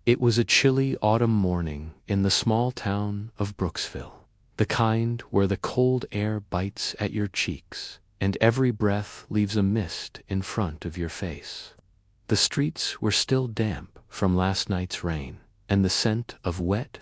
It was a chilly autumn morning in the small town of Brooksville, the kind where the cold air bites at your cheeks and every breath leaves a mist in front of your face. The streets were still damp from last night's rain, and the scent of wet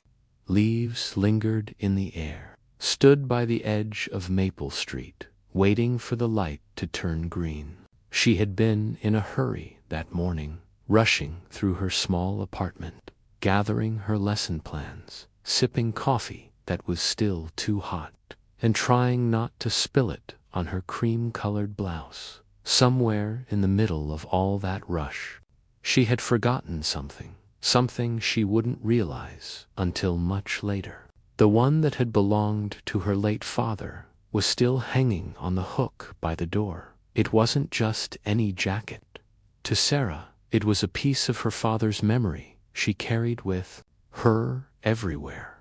leaves lingered in the air. Stood by the edge of Maple Street, waiting for the light to turn green. She had been in a hurry that morning, rushing through her small apartment, gathering her lesson plans, sipping coffee that was still too hot, and trying not to spill it on her cream-colored blouse. Somewhere in the middle of all that rush, she had forgotten something she wouldn't realize until much later. The one that had belonged to her late father was still hanging on the hook by the door. It wasn't just any jacket. To Sarah, it was a piece of her father's memory she carried with her everywhere.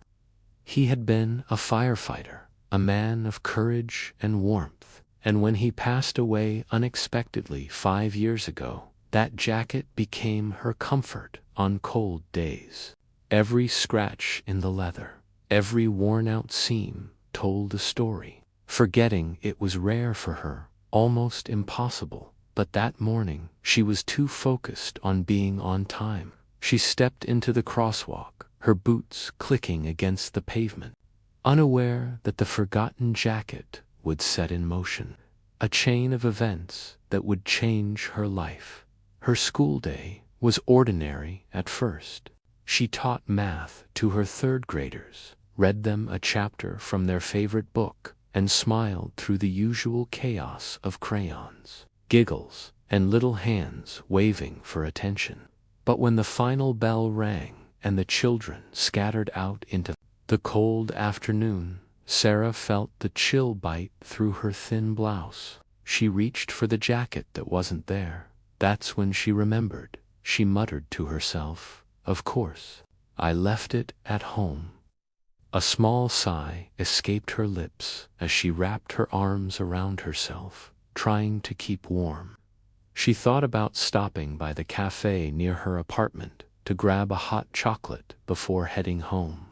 He had been a firefighter, a man of courage and warmth, and when he passed away unexpectedly 5 years ago, that jacket became her comfort on cold days. Every scratch in the leather, every worn-out seam told a story. Forgetting it was rare for her, almost impossible, but that morning she was too focused on being on time. She stepped into the crosswalk, her boots clicking against the pavement, unaware that the forgotten jacket would set in motion a chain of events that would change her life. Her school day was ordinary at first. She taught math to her third graders, read them a chapter from their favorite book, and smiled through the usual chaos of crayons, giggles, and little hands waving for attention. But when the final bell rang and the children scattered out into the cold afternoon, Sarah felt the chill bite through her thin blouse. She reached for the jacket that wasn't there. That's when she remembered. She muttered to herself, "Of course, I left it at home." A small sigh escaped her lips as she wrapped her arms around herself, trying to keep warm. She thought about stopping by the cafe near her apartment to grab a hot chocolate before heading home.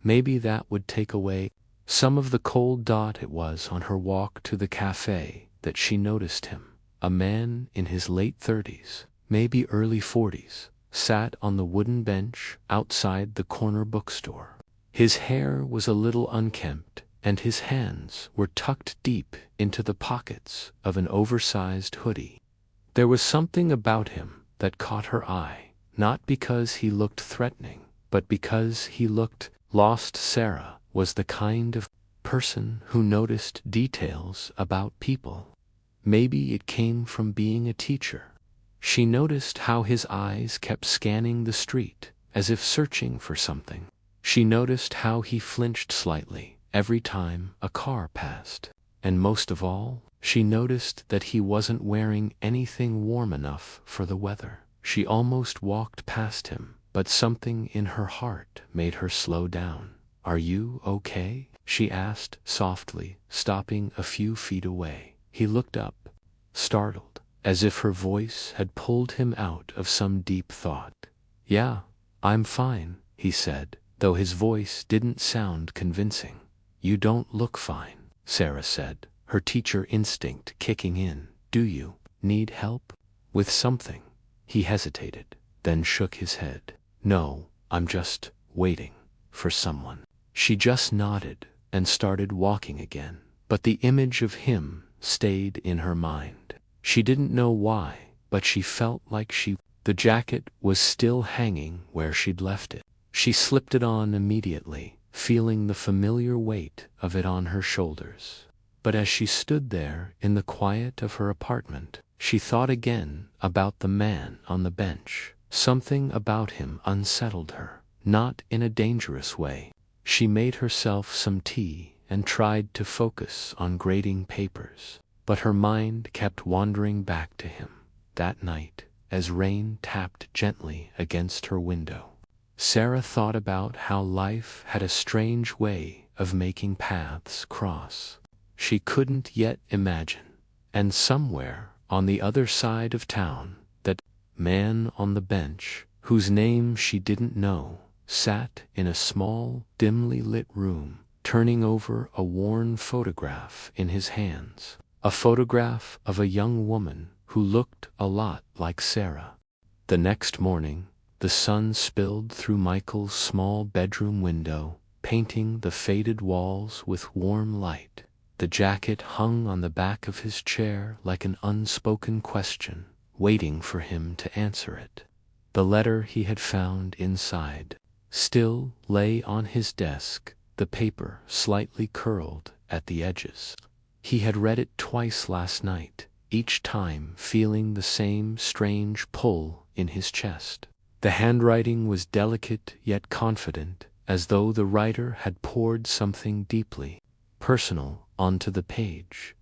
Maybe that would take away some of the cold. It was on her walk to the cafe that she noticed him. A man in his late 30s, maybe early 40s, sat on the wooden bench outside the corner bookstore. His hair was a little unkempt, and his hands were tucked deep into the pockets of an oversized hoodie. There was something about him that caught her eye, not because he looked threatening, but because he looked lost. Sarah was the kind of person who noticed details about people. Maybe it came from being a teacher. She noticed how his eyes kept scanning the street, as if searching for something. She noticed how he flinched slightly every time a car passed. And most of all, she noticed that he wasn't wearing anything warm enough for the weather. She almost walked past him, but something in her heart made her slow down. "Are you okay?" she asked softly, stopping a few feet away. He looked up, startled, as if her voice had pulled him out of some deep thought. "Yeah, I'm fine," he said, though his voice didn't sound convincing. "You don't look fine," Sarah said, her teacher instinct kicking in. "Do you need help with something?" He hesitated, then shook his head. "No, I'm just waiting for someone." She just nodded and started walking again, but the image of him stayed in her mind. She didn't know why, but she felt like the jacket was still hanging where she'd left it. She slipped it on immediately, feeling the familiar weight of it on her shoulders. But as she stood there in the quiet of her apartment, she thought again about the man on the bench. Something about him unsettled her, not in a dangerous way. She made herself some tea and tried to focus on grading papers, but her mind kept wandering back to him. That night, as rain tapped gently against her window, Sarah thought about how life had a strange way of making paths cross she couldn't yet imagine, and somewhere on the other side of town, that man on the bench whose name she didn't know, sat in a small, dimly lit room, turning over a worn photograph in his hands. A photograph of a young woman who looked a lot like Sarah. The next morning, the sun spilled through Michael's small bedroom window, painting the faded walls with warm light. The jacket hung on the back of his chair like an unspoken question, waiting for him to answer it. The letter he had found inside still lay on his desk, the paper slightly curled at the edges. He had read it twice last night, each time feeling the same strange pull in his chest. The handwriting was delicate yet confident, as though the writer had poured something deeply personal onto the page.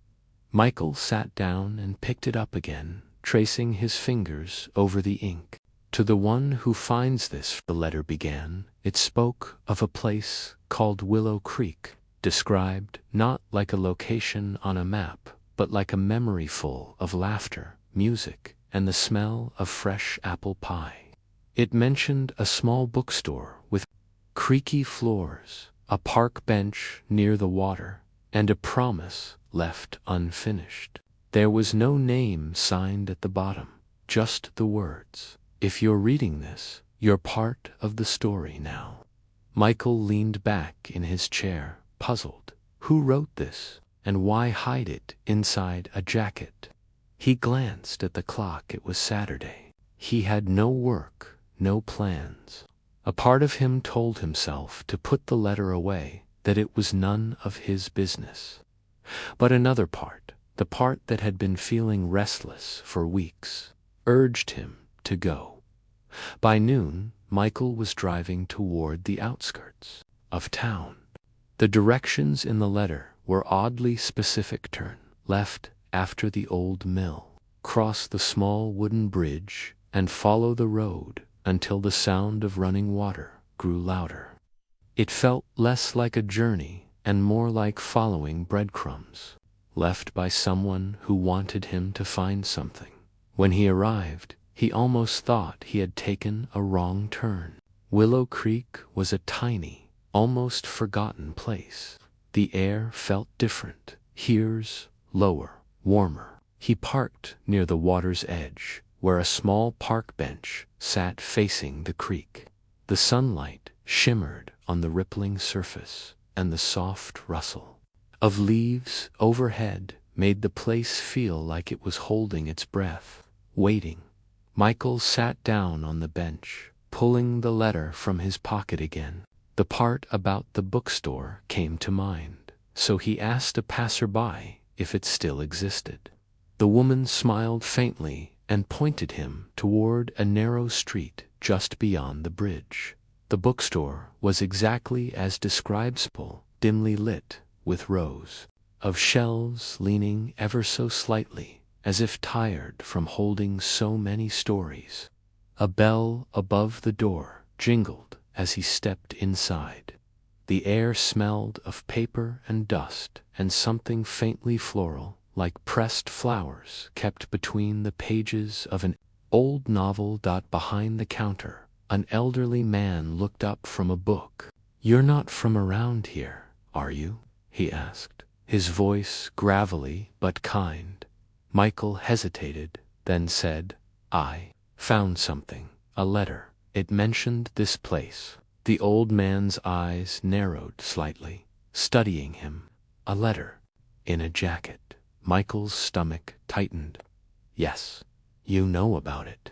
Michael sat down and picked it up again, tracing his fingers over the ink. To the one who finds this, the letter began. It spoke of a place called Willow Creek, described not like a location on a map, but like a memory full of laughter, music, and the smell of fresh apple pie. It mentioned a small bookstore with creaky floors, a park bench near the water, and a promise left unfinished. There was no name signed at the bottom, just the words, "If you're reading this, you're part of the story now." Michael leaned back in his chair, puzzled. Who wrote this, and why hide it inside a jacket? He glanced at the clock. It was Saturday. He had no work, no plans. A part of him told himself to put the letter away, that it was none of his business. But another part, the part that had been feeling restless for weeks, urged him to go. By noon, Michael was driving toward the outskirts of town. The directions in the letter were oddly specific: turn left after the old mill, cross the small wooden bridge, and follow the road until the sound of running water grew louder. It felt less like a journey and more like following breadcrumbs, left by someone who wanted him to find something. When he arrived, he almost thought he had taken a wrong turn. Willow Creek was a tiny, almost forgotten place. The air felt different, here's lower, warmer. He parked near the water's edge, where a small park bench sat facing the creek. The sunlight shimmered on the rippling surface, and the soft rustle of leaves overhead made the place feel like it was holding its breath, waiting. Michael sat down on the bench, pulling the letter from his pocket again. The part about the bookstore came to mind, so he asked a passerby if it still existed. The woman smiled faintly and pointed him toward a narrow street just beyond the bridge. The bookstore was exactly as described, dimly lit, with rows of shelves leaning ever so slightly, as if tired from holding so many stories. A bell above the door jingled as he stepped inside. The air smelled of paper and dust and something faintly floral, like pressed flowers kept between the pages of an old novel. Behind the counter, an elderly man looked up from a book. "You're not from around here, are you?" he asked, his voice gravelly but kind. Michael hesitated, then said, "I found something, a letter. It mentioned this place." The old man's eyes narrowed slightly, studying him. A letter in a jacket. Michael's stomach tightened. "Yes, you know about it."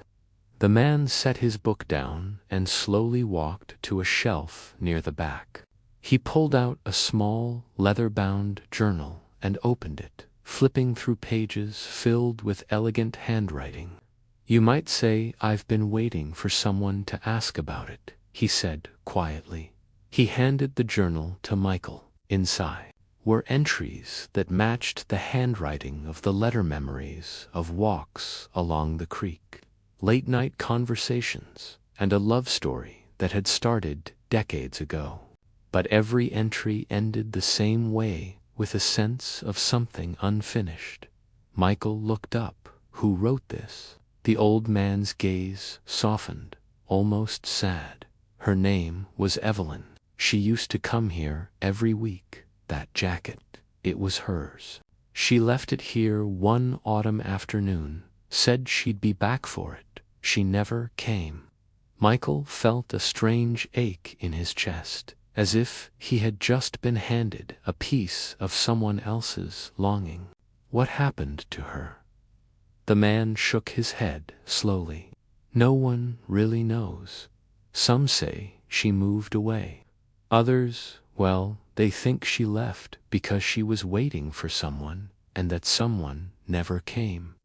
The man set his book down and slowly walked to a shelf near the back. He pulled out a small, leather-bound journal and opened it, flipping through pages filled with elegant handwriting. "You might say I've been waiting for someone to ask about it," he said quietly. He handed the journal to Michael. Inside were entries that matched the handwriting of the letter, memories of walks along the creek, late-night conversations, and a love story that had started decades ago. But every entry ended the same way, with a sense of something unfinished. Michael looked up. "Who wrote this?" The old man's gaze softened. almost sad. Her name was Evelyn. She used to come here every week. That jacket, it was hers. She left it here one autumn afternoon, said she'd be back for it. She never came. Michael felt a strange ache in his chest, as if he had just been handed a piece of someone else's longing. What happened to her? The man shook his head slowly. No one really knows. Some say she moved away. Others, well, they think she left because she was waiting for someone, and that someone never came.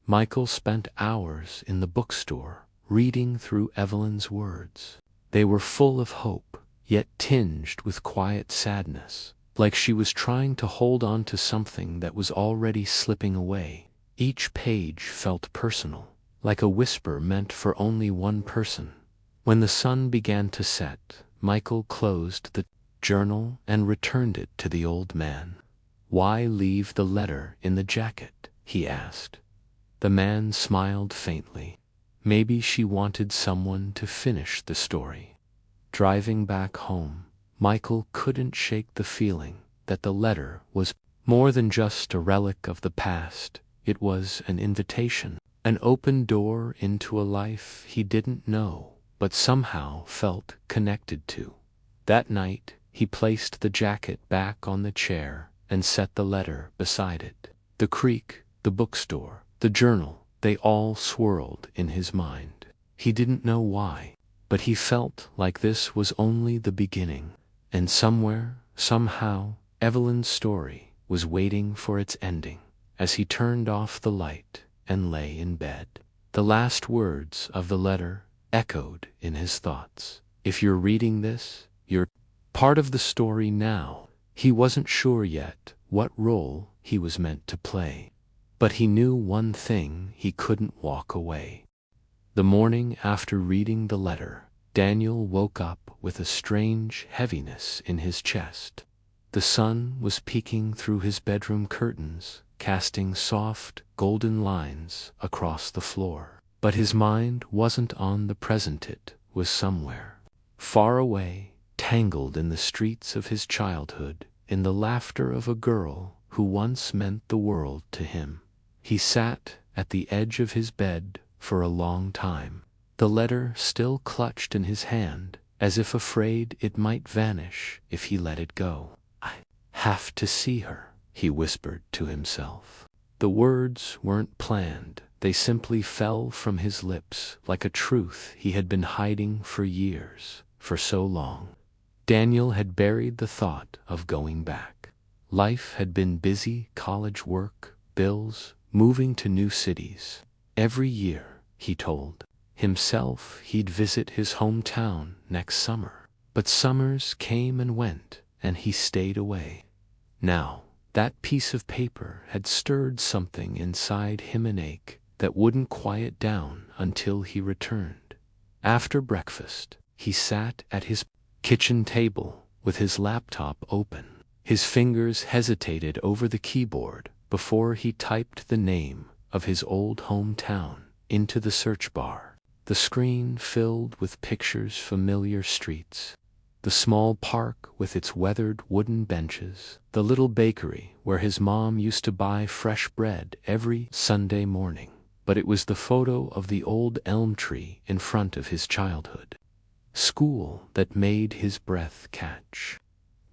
Michael spent hours in the bookstore, reading through Evelyn's words. They were full of hope, yet tinged with quiet sadness, like she was trying to hold on to something that was already slipping away. Each page felt personal, like a whisper meant for only one person. When the sun began to set, Michael closed the journal and returned it to the old man. "Why leave the letter in the jacket?" he asked. The man smiled faintly. Maybe she wanted someone to finish the story. Driving back home, Michael couldn't shake the feeling that the letter was more than just a relic of the past. It was an invitation, an open door into a life he didn't know, but somehow felt connected to. That night, he placed the jacket back on the chair and set the letter beside it. The creek, the bookstore, the journal, they all swirled in his mind. He didn't know why, but he felt like this was only the beginning, and somewhere, somehow, Evelyn's story was waiting for its ending. As he turned off the light and lay in bed, the last words of the letter echoed in his thoughts. If you're reading this, you're part of the story now. He wasn't sure yet what role he was meant to play, but he knew one thing: he couldn't walk away. The morning after reading the letter, Daniel woke up with a strange heaviness in his chest. The sun was peeking through his bedroom curtains, casting soft, golden lines across the floor. But his mind wasn't on the present. It was somewhere far away, tangled in the streets of his childhood, in the laughter of a girl who once meant the world to him. He sat at the edge of his bed for a long time, the letter still clutched in his hand, as if afraid it might vanish if he let it go. "I have to see her," he whispered to himself. The words weren't planned. They simply fell from his lips like a truth he had been hiding for years, for so long. Daniel had buried the thought of going back. Life had been busy: college work, bills, moving to new cities. Every year, he told himself, he'd visit his hometown next summer. But summers came and went, and he stayed away. Now, that piece of paper had stirred something inside him, an ache that wouldn't quiet down until he returned. After breakfast, he sat at his kitchen table with his laptop open. His fingers hesitated over the keyboard before he typed the name of his old hometown into the search bar. The screen filled with pictures: familiar streets, the small park with its weathered wooden benches, the little bakery where his mom used to buy fresh bread every Sunday morning. But it was the photo of the old elm tree in front of his childhood school that made his breath catch.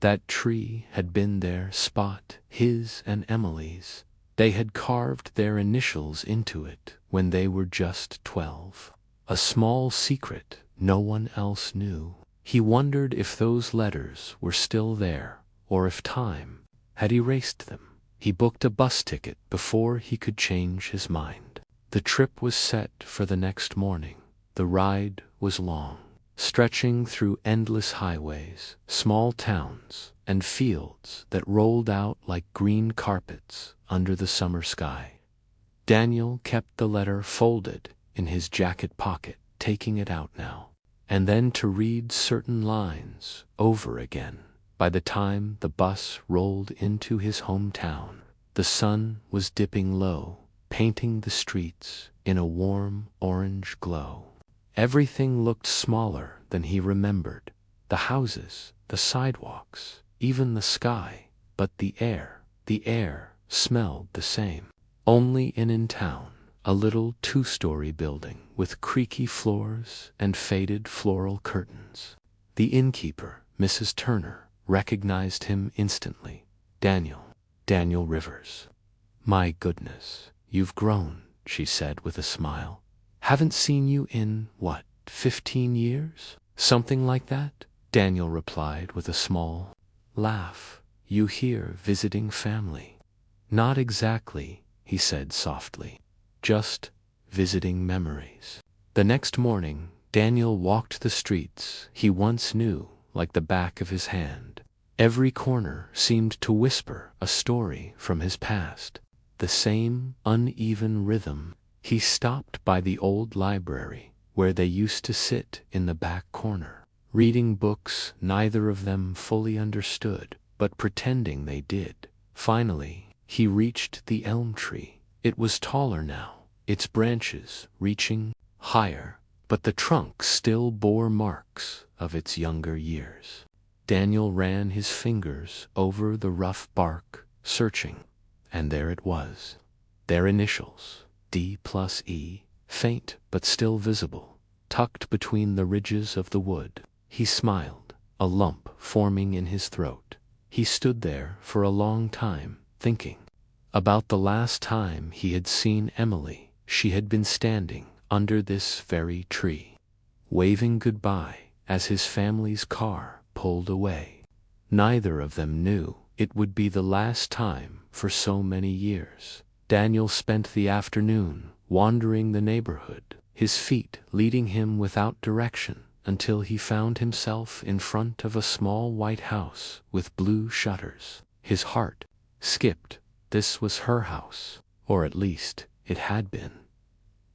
That tree had been their spot, his and Emily's. They had carved their initials into it when they were just 12. A small secret no one else knew. He wondered if those letters were still there, or if time had erased them. He booked a bus ticket before he could change his mind. The trip was set for the next morning. The ride was long, stretching through endless highways, small towns, and fields that rolled out like green carpets under the summer sky. Daniel kept the letter folded in his jacket pocket, taking it out now and then to read certain lines over again. By the time the bus rolled into his hometown, the sun was dipping low, painting the streets in a warm orange glow. Everything looked smaller than he remembered. The houses, the sidewalks, even the sky, but the air smelled the same. Only in town, a little two-story building with creaky floors and faded floral curtains. The innkeeper, Mrs. Turner, recognized him instantly. Daniel Rivers. "My goodness, you've grown," she said with a smile. "Haven't seen you in, 15 years? Something like that?" Daniel replied with a small laugh. "You here visiting family?" "Not exactly," he said softly. "Just visiting memories." The next morning, Daniel walked the streets he once knew like the back of his hand. Every corner seemed to whisper a story from his past. The same uneven rhythm. He stopped by the old library where they used to sit in the back corner, reading books neither of them fully understood, but pretending they did. Finally, he reached the elm tree. It was taller now, its branches reaching higher, but the trunk still bore marks of its younger years. Daniel ran his fingers over the rough bark, searching, and there it was. Their initials, D+E, faint but still visible, tucked between the ridges of the wood. He smiled, a lump forming in his throat. He stood there for a long time, thinking about the last time he had seen Emily. She had been standing under this very tree, waving goodbye as his family's car pulled away. Neither of them knew it would be the last time for so many years. Daniel spent the afternoon wandering the neighborhood, his feet leading him without direction, until he found himself in front of a small white house with blue shutters. His heart skipped. This was her house, or at least it had been.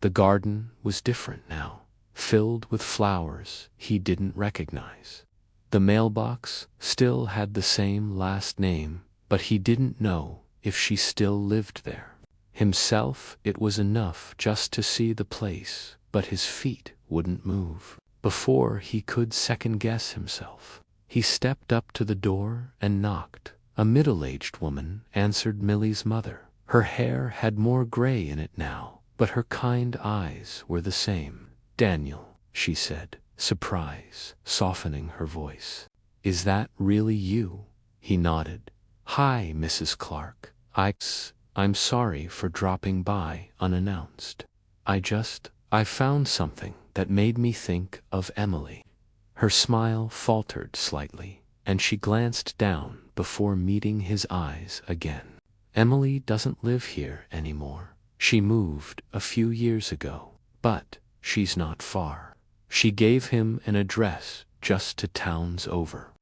The garden was different now, filled with flowers he didn't recognize. The mailbox still had the same last name, but he didn't know if she still lived there. Himself, it was enough just to see the place, but his feet wouldn't move. Before he could second-guess himself, he stepped up to the door and knocked. A middle-aged woman answered. Millie's mother. Her hair had more gray in it now, but her kind eyes were the same. "Daniel," she said, surprise softening her voice. "Is that really you?" He nodded. "Hi, Mrs. Clark. I'm sorry for dropping by unannounced. I found something that made me think of Emily." Her smile faltered slightly, and she glanced down before meeting his eyes again. "Emily doesn't live here anymore. She moved a few years ago, but she's not far." She gave him an address just 2 towns over.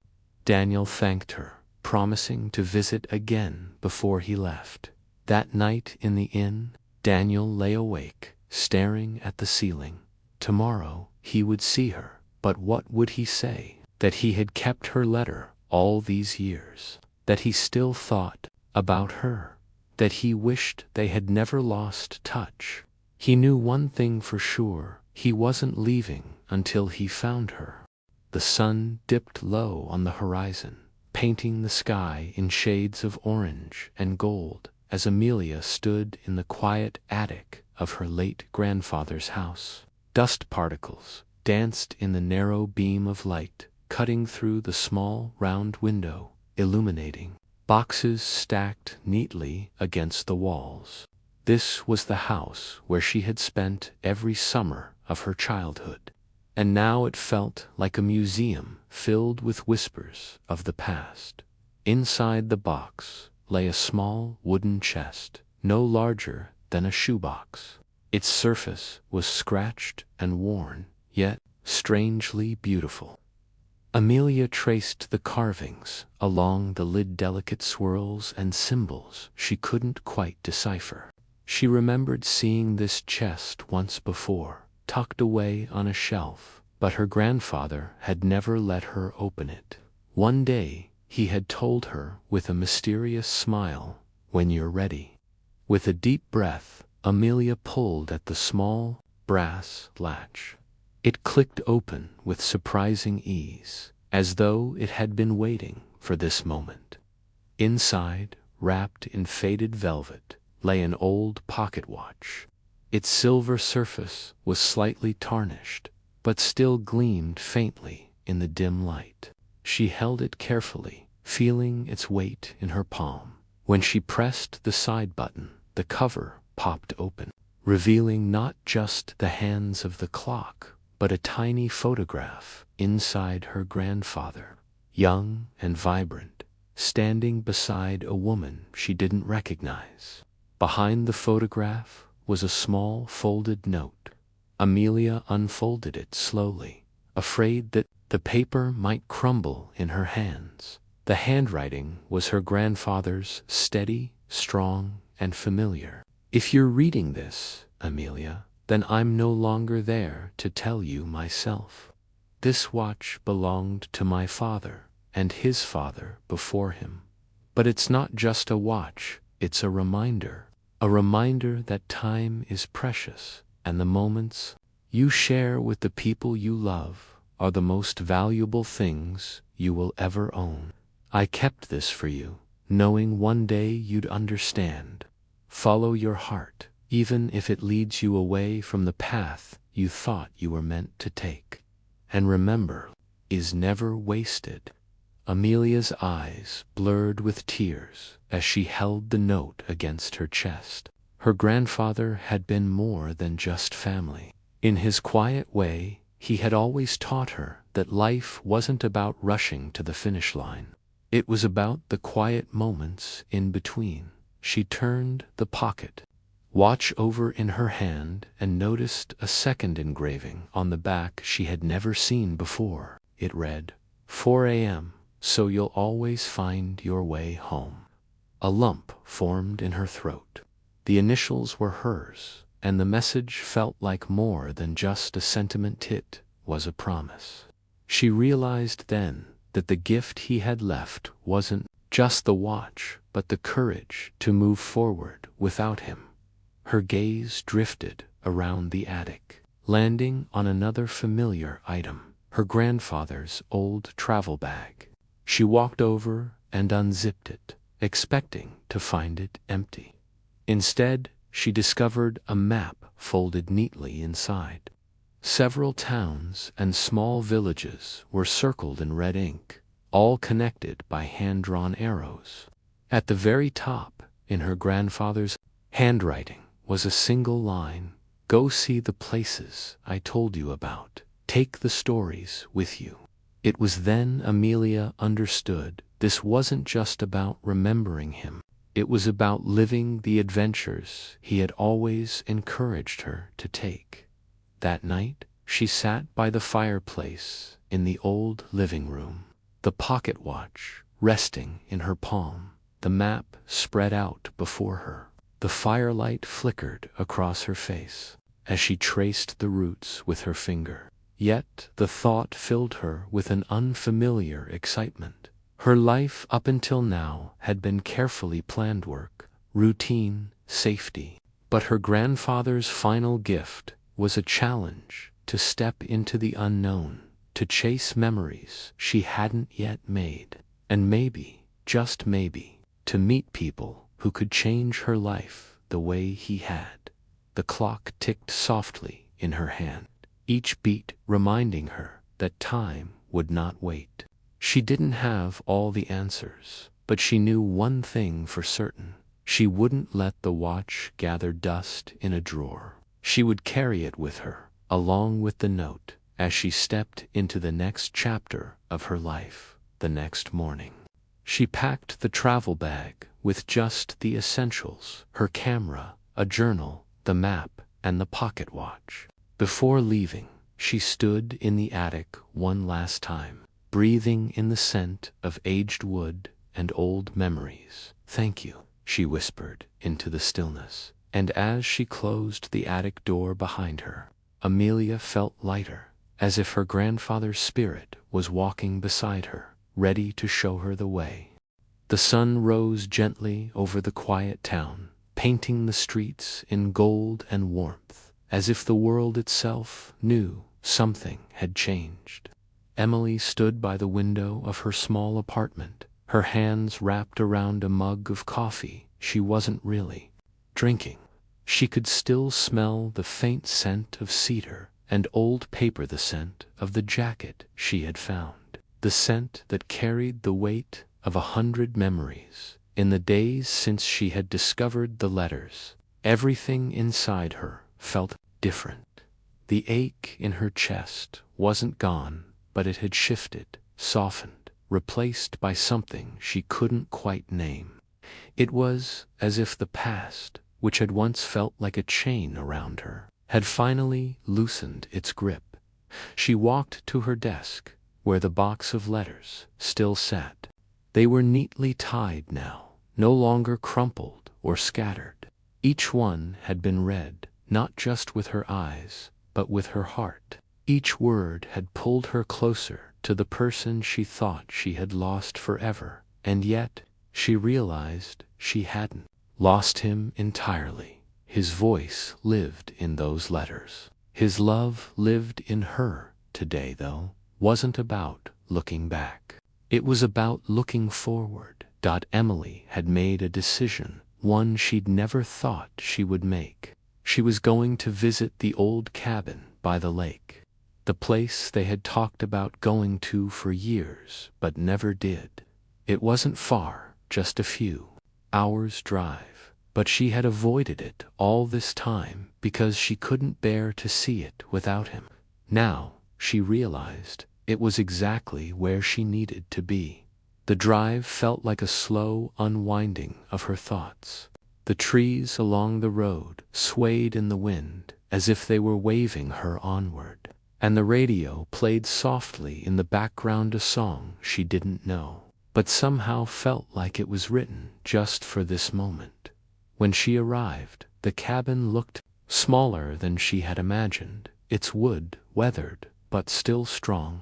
Daniel thanked her, promising to visit again before he left. That night in the inn, Daniel lay awake, staring at the ceiling. Tomorrow he would see her, but what would he say? That he had kept her letter all these years, that he still thought about her, that he wished they had never lost touch. He knew one thing for sure: he wasn't leaving until he found her. The sun dipped low on the horizon, painting the sky in shades of orange and gold as Amelia stood in the quiet attic of her late grandfather's house. Dust particles danced in the narrow beam of light, cutting through the small round window, illuminating boxes stacked neatly against the walls. This was the house where she had spent every summer of her childhood, and now it felt like a museum filled with whispers of the past. Inside the box lay a small wooden chest, no larger than a shoebox. Its surface was scratched and worn, yet strangely beautiful. Amelia traced the carvings along the lid, delicate swirls and symbols she couldn't quite decipher. She remembered seeing this chest once before, tucked away on a shelf, but her grandfather had never let her open it. One day he had told her with a mysterious smile, "When you're ready." With a deep breath, Amelia pulled at the small brass latch. It clicked open with surprising ease, as though it had been waiting for this moment. Inside, wrapped in faded velvet, lay an old pocket watch. Its silver surface was slightly tarnished, but still gleamed faintly in the dim light. She held it carefully, feeling its weight in her palm. When she pressed the side button, the cover popped open, revealing not just the hands of the clock, but a tiny photograph inside her grandfather, young and vibrant, standing beside a woman she didn't recognize. Behind the photograph was a small folded note. Amelia unfolded it slowly, afraid that the paper might crumble in her hands. The handwriting was her grandfather's, steady, strong, and familiar. "If you're reading this, Amelia, then I'm no longer there to tell you myself. This watch belonged to my father and his father before him. But it's not just a watch, it's a reminder that time is precious, and the moments you share with the people you love are the most valuable things you will ever own. I kept this for you, knowing one day you'd understand. Follow your heart, even if it leads you away from the path you thought you were meant to take. And remember, is never wasted." Amelia's eyes blurred with tears as she held the note against her chest. Her grandfather had been more than just family. In his quiet way, he had always taught her that life wasn't about rushing to the finish line. It was about the quiet moments in between. She turned the pocket watch over in her hand and noticed a second engraving on the back she had never seen before. It read, 4 a.m., so you'll always find your way home. A lump formed in her throat. The initials were hers, and the message felt like more than just a sentiment. It was a promise. She realized then that the gift he had left wasn't just the watch, but the courage to move forward without him. Her gaze drifted around the attic, landing on another familiar item, her grandfather's old travel bag. She walked over and unzipped it, expecting to find it empty. Instead, she discovered a map folded neatly inside. Several towns and small villages were circled in red ink, all connected by hand-drawn arrows. At the very top, in her grandfather's handwriting, was a single line, "Go see the places I told you about. Take the stories with you." It was then Amelia understood this wasn't just about remembering him. It was about living the adventures he had always encouraged her to take. That night, she sat by the fireplace in the old living room, the pocket watch resting in her palm, the map spread out before her. The firelight flickered across her face as she traced the routes with her finger. Yet the thought filled her with an unfamiliar excitement. Her life up until now had been carefully planned work, routine, safety. But her grandfather's final gift was a challenge to step into the unknown, to chase memories she hadn't yet made, and maybe, just maybe, to meet people who could change her life the way he had. The clock ticked softly in her hand, each beat reminding her that time would not wait. She didn't have all the answers, but she knew one thing for certain. She wouldn't let the watch gather dust in a drawer. She would carry it with her, along with the note, as she stepped into the next chapter of her life. The next morning, she packed the travel bag with just the essentials: her camera, a journal, the map, and the pocket watch. Before leaving, she stood in the attic one last time, breathing in the scent of aged wood and old memories. "Thank you," she whispered into the stillness, and as she closed the attic door behind her, Amelia felt lighter, as if her grandfather's spirit was walking beside her, ready to show her the way. The sun rose gently over the quiet town, painting the streets in gold and warmth, as if the world itself knew something had changed. Emily stood by the window of her small apartment, her hands wrapped around a mug of coffee she wasn't really drinking. She could still smell the faint scent of cedar and old paper, the scent of the jacket she had found, the scent that carried the weight of 100 memories. In the days since she had discovered the letters, everything inside her felt different. The ache in her chest wasn't gone, but it had shifted, softened, replaced by something she couldn't quite name. It was as if the past, which had once felt like a chain around her, had finally loosened its grip. She walked to her desk, where the box of letters still sat. They were neatly tied now, no longer crumpled or scattered. Each one had been read, not just with her eyes, but with her heart. Each word had pulled her closer to the person she thought she had lost forever, and yet she realized she hadn't lost him entirely. His voice lived in those letters. His love lived in her. Today, though, wasn't about looking back. It was about looking forward. Emily had made a decision, one she'd never thought she would make. She was going to visit the old cabin by the lake, the place they had talked about going to for years but never did. It wasn't far, just a few hours' drive, but she had avoided it all this time because she couldn't bear to see it without him. Now, she realized, it was exactly where she needed to be. The drive felt like a slow unwinding of her thoughts. The trees along the road swayed in the wind as if they were waving her onward, and the radio played softly in the background a song she didn't know, but somehow felt like it was written just for this moment. When she arrived, the cabin looked smaller than she had imagined, its wood weathered but still strong.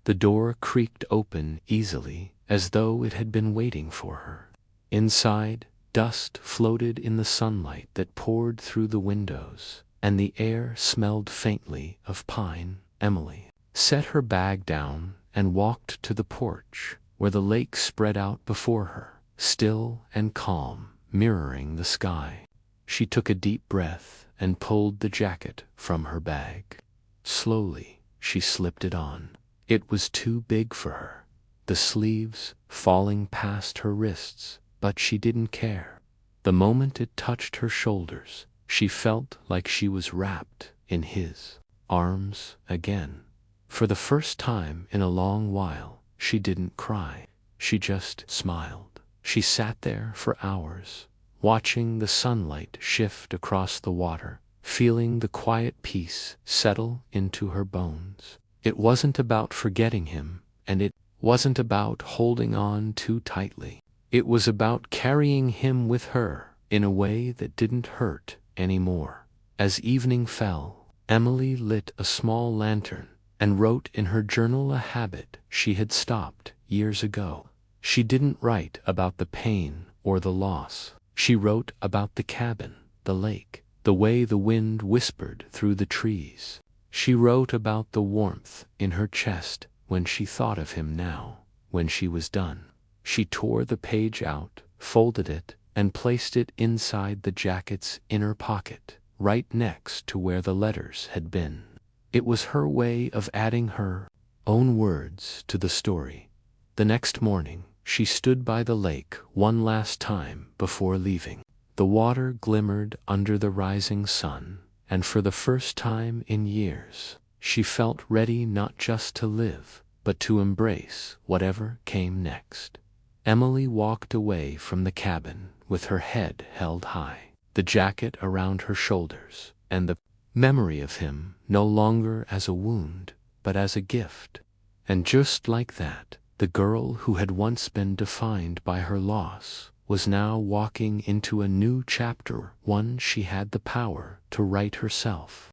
The door creaked open easily, as though it had been waiting for her. Inside, dust floated in the sunlight that poured through the windows, and the air smelled faintly of pine. Emily set her bag down and walked to the porch, where the lake spread out before her, still and calm, mirroring the sky. She took a deep breath and pulled the jacket from her bag. Slowly, she slipped it on. It was too big for her, the sleeves falling past her wrists, but she didn't care. The moment it touched her shoulders, she felt like she was wrapped in his arms again. For the first time in a long while, she didn't cry. She just smiled. She sat there for hours, watching the sunlight shift across the water, feeling the quiet peace settle into her bones. It wasn't about forgetting him, and it wasn't about holding on too tightly. It was about carrying him with her in a way that didn't hurt anymore. As evening fell, Emily lit a small lantern and wrote in her journal a habit she had stopped years ago. She didn't write about the pain or the loss. She wrote about the cabin, the lake, the way the wind whispered through the trees. She wrote about the warmth in her chest when she thought of him now. When she was done, she tore the page out, folded it, and placed it inside the jacket's inner pocket, right next to where the letters had been. It was her way of adding her own words to the story. The next morning, she stood by the lake one last time before leaving. The water glimmered under the rising sun, and for the first time in years, she felt ready not just to live, but to embrace whatever came next. Emily walked away from the cabin with her head held high, the jacket around her shoulders, and the memory of him no longer as a wound, but as a gift. And just like that, the girl who had once been defined by her loss was now walking into a new chapter, one she had the power to write herself.